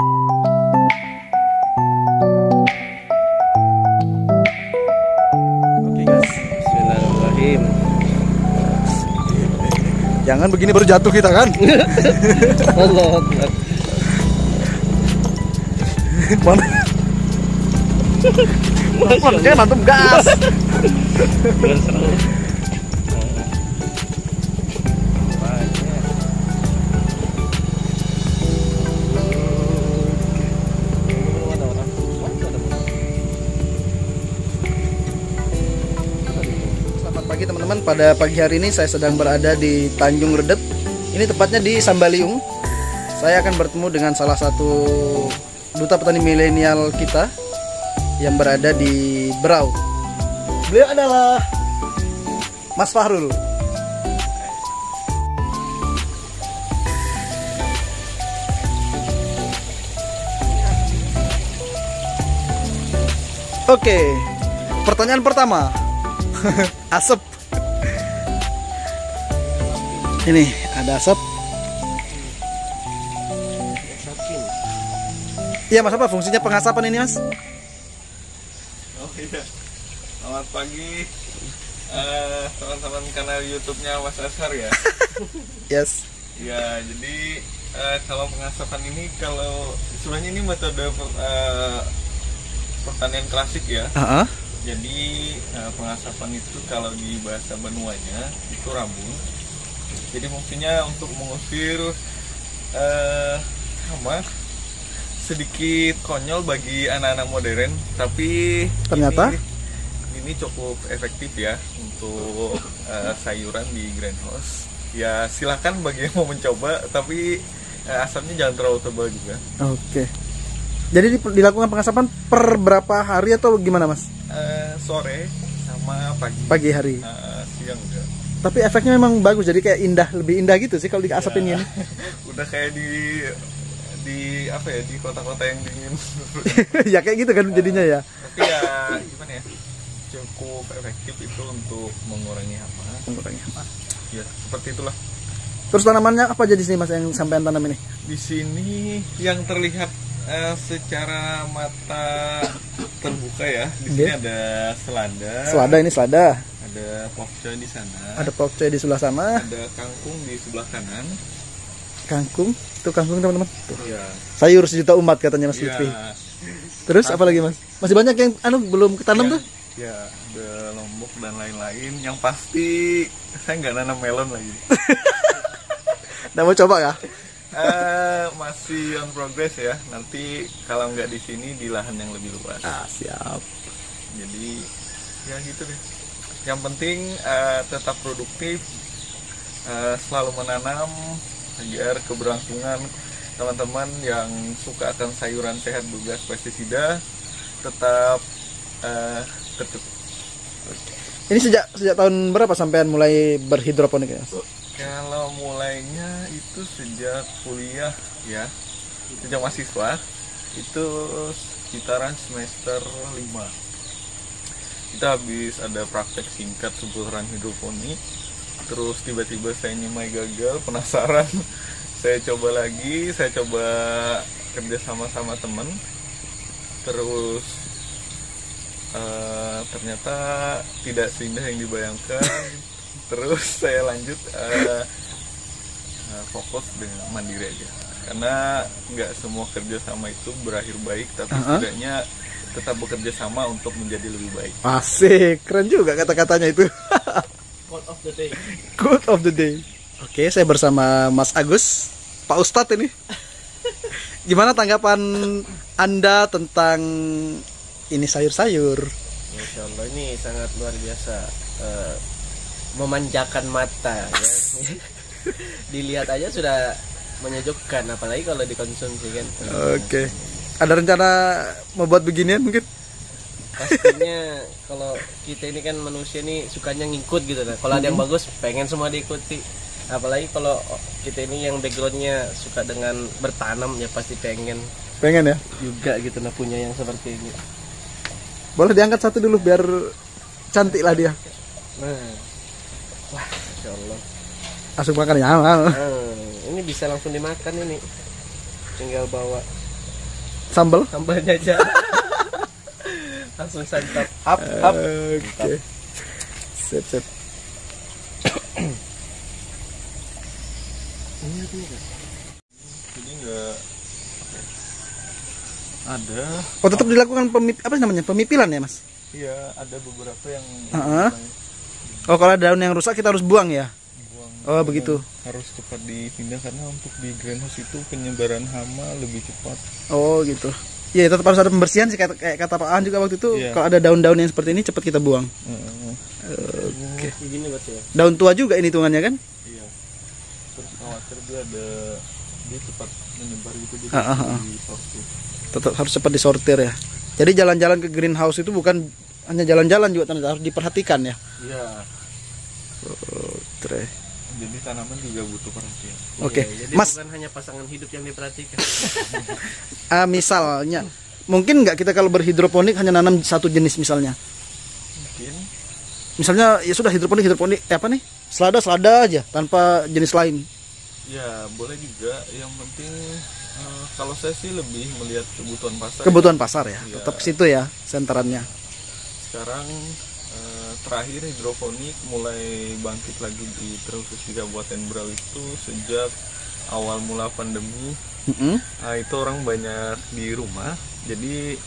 Oke guys, Bismillahirrahmanirrahim. jangan begini baru jatuh kita kan. Allah Akbar. Mana? Jangan mantap gas. Selamat pagi teman-teman. Pada pagi hari ini saya sedang berada di Tanjung Redep. Ini tepatnya di Sambaliung. Saya akan bertemu dengan salah satu duta petani milenial kita yang berada di Berau. Beliau adalah Mas Fahrul. Oke, pertanyaan pertama. Asap. Ini ada asap. Iya Mas, apa fungsinya pengasapan ini Mas? Oh iya, selamat pagi teman-teman kanal YouTube-nya Mas Ashar ya. Yes. Ya, jadi kalau pengasapan ini, kalau sebenarnya ini metode pertanian klasik ya. Jadi pengasapan itu kalau di bahasa Benuanya itu rabun. Jadi fungsinya untuk mengusir hama. Sedikit konyol bagi anak-anak modern, tapi Ternyata ini cukup efektif ya untuk sayuran di greenhouse. Ya silahkan bagi yang mau mencoba, tapi asapnya jangan terlalu tebal juga. Oke. Jadi dilakukan pengasapan per berapa hari atau gimana Mas? Sore sama pagi. Pagi hari. Siang juga. Tapi efeknya memang bagus, jadi kayak indah, lebih indah gitu sih kalau diasapin ini. Udah kayak di apa ya, di kota-kota yang dingin. Ya kayak gitu kan jadinya ya. Tapi ya gimana ya, cukup efektif itu untuk mengurangi hama. Ya seperti itulah. Terus tanamannya apa aja di sini Mas yang sampean tanam ini? Di sini yang terlihat secara mata terbuka ya. Di sini ada selada. Selada, ini selada. Ada pokcoy di sana. Ada pokcoy di sebelah sana. Ada kangkung di sebelah kanan. Kangkung, itu kangkung teman-teman. Ya. Sayur sejuta umat katanya Mas Ya. Lutfi. Terus apa lagi Mas? Masih banyak yang belum ketanam tuh? Ya, ada lombok dan lain-lain. Yang pasti saya nggak nanam melon lagi. Nggak mau coba ya? Masih on progress ya. Nanti kalau nggak di sini di lahan yang lebih luas. Siap. Jadi ya gitu deh. Yang penting tetap produktif, selalu menanam agar keberlangsungan teman-teman yang suka akan sayuran sehat bebas pestisida tetap tercukupi. Ini sejak tahun berapa sampean mulai berhidroponik ya? Kalau mulainya itu sejak kuliah ya, sejak mahasiswa itu sekitaran semester 5. Kita habis ada praktek singkat seputaran hidroponik, terus tiba-tiba saya nyemai gagal, penasaran. Saya coba lagi, saya coba kerja sama teman, terus ternyata tidak seindah yang dibayangkan. Terus saya lanjut fokus dengan mandiri aja, karena nggak semua kerjasama itu berakhir baik, tapi setidaknya tetap bekerja sama untuk menjadi lebih baik. Asik, keren juga kata-katanya itu. Quote of the day. Quote of the day. Oke, saya bersama Mas Agus, Pak Ustadz ini. Gimana tanggapan Anda tentang ini sayur-sayur? Masya Allah, ini sangat luar biasa, memanjakan mata ya. Dilihat aja sudah menyejukkan, apalagi kalau dikonsumsi kan. Oke. Ada rencana membuat beginian mungkin? Pastinya kalau kita ini kan manusia nih sukanya ngikut gitu nah. Kalau ada yang bagus pengen semua diikuti. Apalagi kalau kita ini yang backgroundnya suka dengan bertanam ya pasti pengen ya juga gitu nah punya yang seperti ini. Boleh diangkat satu dulu biar cantik lah dia. Nah, wah, Masya Allah. Langsung makan ya. Ini bisa langsung dimakan ini. Tinggal bawa. Sambal. sambalnya aja. Langsung santap. Up. Oke. Sip. Jadi nggak ada. Oh, tetap dilakukan pemipilan ya, Mas? Iya, ada beberapa yang Oh, kalau ada daun yang rusak kita harus buang ya? buang. Oh, begitu. Harus cepat dipindah karena untuk di greenhouse itu penyebaran hama lebih cepat. Oh, gitu. Iya, tetap harus ada pembersihan sih, kayak kata Pak Aan juga waktu itu. Iya. Kalau ada daun-daun yang seperti ini cepat kita buang. Oke. Begini berarti ya. Daun tua juga ini hitungannya kan? Iya. Terus khawatir dia cepat menyebar gitu jadi disortir. Tetap harus cepat disortir ya. Jadi jalan-jalan ke greenhouse itu bukan hanya jalan-jalan juga, ternyata harus diperhatikan ya. Iya. Oke. Jadi tanaman juga butuh perhatian. Oke. Iya, jadi Mas, bukan hanya pasangan hidup yang diperhatikan. misalnya mungkin nggak kita kalau berhidroponik hanya nanam satu jenis misalnya. Mungkin Misalnya ya sudah hidroponik apa nih? Selada aja tanpa jenis lain. ya boleh juga. Yang penting kalau saya sih lebih melihat kebutuhan pasar. Kebutuhan pasar ya. Iya. Tetap ke situ ya senterannya. Sekarang terakhir hidroponik mulai bangkit lagi di terkhusus di Kabupaten Berau itu sejak awal mula pandemi. Nah, itu orang banyak di rumah, jadi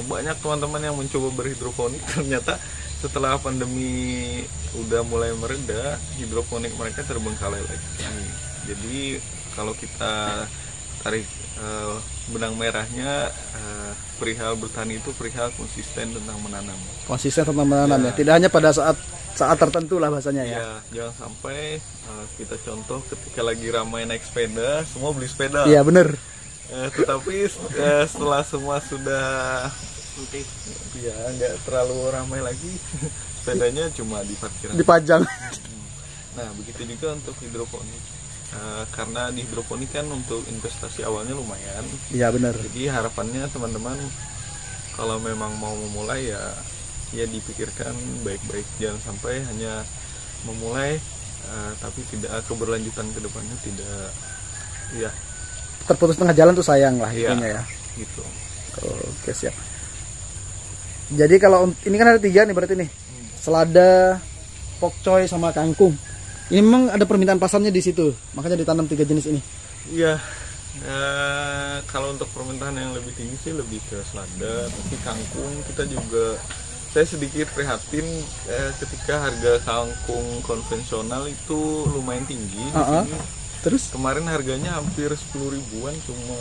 banyak teman-teman yang mencoba berhidroponik. Ternyata setelah pandemi udah mulai mereda, hidroponik mereka terbengkalai lagi. Jadi kalau kita tarik benang merahnya, perihal bertani itu perihal konsisten tentang menanam. Konsisten tentang menanam ya. Tidak hanya pada saat tertentu lah bahasanya ya. Ya, jangan sampai kita contoh ketika lagi ramai naik sepeda, semua beli sepeda. Iya bener. Tetapi setelah semua sudah ya nggak terlalu ramai lagi, sepedanya cuma di parkiran. Dipajang. Nah, begitu juga untuk hidroponik. Karena di hidroponik kan untuk investasi awalnya lumayan. Iya bener. Jadi harapannya teman-teman kalau memang mau memulai ya dipikirkan baik-baik, jangan sampai hanya memulai tapi tidak keberlanjutan ke depannya tidak ya Terputus tengah jalan tuh sayang lah Iya. intinya ya. gitu. Oke siap. Jadi kalau ini kan ada 3 nih berarti nih. Selada, pokcoy sama kangkung. Ini memang ada permintaan pasarnya di situ. Makanya ditanam 3 jenis ini. Iya. Kalau untuk permintaan yang lebih tinggi sih lebih ke selada, tapi kangkung kita juga saya sedikit prihatin ketika harga kangkung konvensional itu lumayan tinggi di sini. Terus Kemarin harganya hampir 10 ribuan, cuma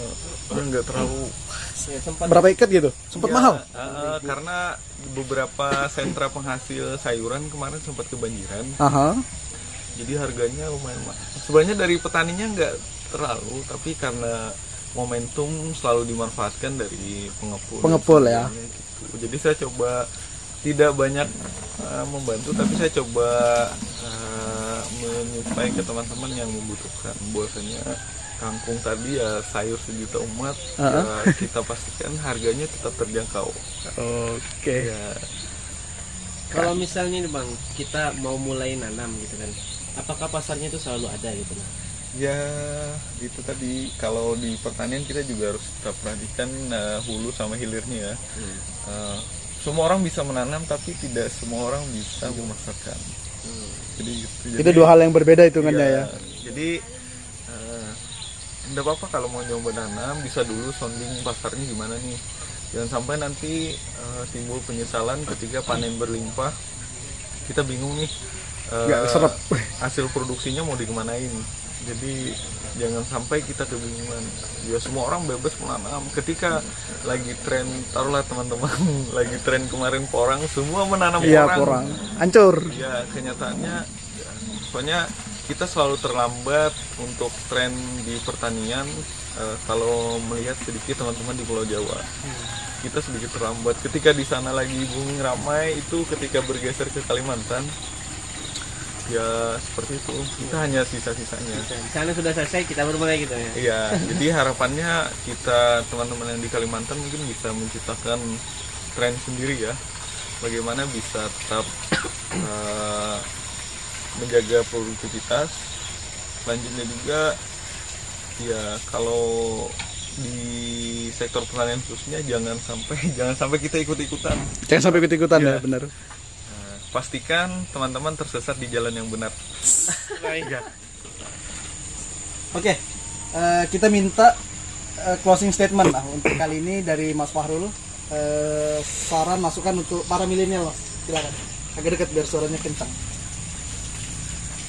nggak terlalu Ya, sempat berapa ikat gitu? Sempat Ya, mahal. karena beberapa sentra penghasil sayuran kemarin sempat kebanjiran. Jadi harganya lumayan mahal. Sebenarnya dari petaninya nggak terlalu, tapi karena momentum selalu dimanfaatkan dari pengepul Ya. gitu. Jadi saya coba tidak banyak membantu, tapi saya coba menyuplai ke teman-teman yang membutuhkan. Bahwasanya kangkung tadi ya sayur sejuta umat, ya kita pastikan harganya tetap terjangkau. Oke. Ya, Kalau misalnya nih Bang, kita mau mulai nanam gitu kan, apakah pasarnya itu selalu ada gitu? ya itu tadi kalau di pertanian kita juga harus tetap perhatikan hulu sama hilirnya ya. Semua orang bisa menanam tapi tidak semua orang bisa memasarkan. Jadi Itu 2 hal yang berbeda hitungannya ya. Jadi enggak apa-apa kalau mau nyoba nanam, bisa dulu sounding pasarnya gimana nih. Jangan sampai nanti timbul penyesalan ketika panen berlimpah. Kita bingung nih Nggak serap. hasil produksinya mau dikemanain. Jadi jangan sampai kita kebingungan. Ya semua orang bebas menanam. Ketika lagi tren, taruhlah teman-teman, lagi tren kemarin porang, semua menanam Iya, porang. porang. Hancur. Ya kenyataannya, pokoknya kita selalu terlambat untuk tren di pertanian. Kalau melihat sedikit teman-teman di Pulau Jawa, kita sedikit terlambat. Ketika di sana lagi booming ramai, itu ketika bergeser ke Kalimantan, ya seperti itu. Kita hanya sisa-sisanya. Di sana sudah selesai, kita baru mulai gitu ya. Iya, jadi harapannya kita teman-teman yang di Kalimantan mungkin bisa menciptakan tren sendiri ya. Bagaimana bisa tetap menjaga produktivitas. Selanjutnya juga ya kalau di sektor pertanian khususnya jangan sampai kita ikut-ikutan. Jangan sampai ikut-ikutan Iya. ya, benar. Pastikan teman-teman tersesat di jalan yang benar. Oke, kita minta closing statement lah untuk kali ini dari Mas Fahrul. Saran masukan untuk para milenial, Mas. Silakan. Agak dekat biar suaranya kencang.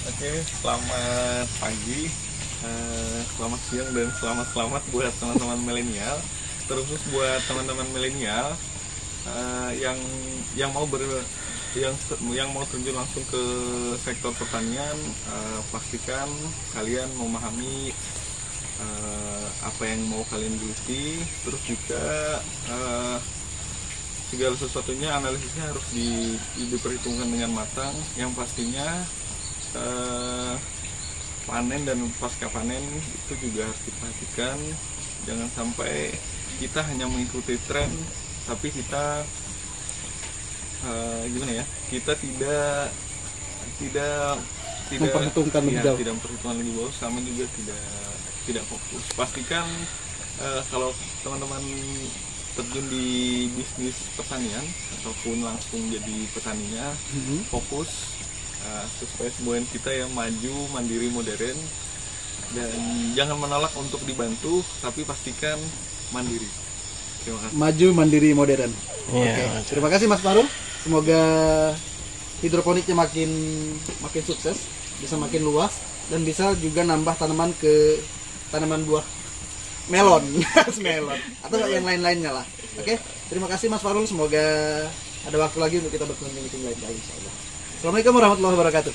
Oke, selamat pagi, selamat siang dan selamat buat teman-teman milenial. Terus buat teman-teman milenial yang mau terjun langsung ke sektor pertanian, pastikan kalian memahami apa yang mau kalian geluti. Terus juga segala sesuatunya analisisnya harus diperhitungkan dengan matang. Yang pastinya panen dan pasca panen itu juga harus diperhatikan. Jangan sampai kita hanya mengikuti tren tapi kita kita tidak Memperhitungkan lebih jauh. tidak memperhitungkan lebih jauh, sama juga tidak fokus. Pastikan kalau teman-teman terjun di bisnis pertanian ataupun langsung jadi petaninya, fokus supaya semboyan kita yang maju, mandiri, modern, dan jangan menolak untuk dibantu, tapi pastikan mandiri. Terima kasih. Maju, mandiri, modern. Iya. Oke. Terima kasih Mas Fahrul. Semoga hidroponiknya makin sukses, bisa makin luas dan bisa juga nambah tanaman buah melon, melon atau yang lain-lainnya lah. Oke. Terima kasih Mas Fahrul. Semoga ada waktu lagi untuk kita bertemu di meeting lain kali insyaallah. Assalamualaikum warahmatullahi wabarakatuh.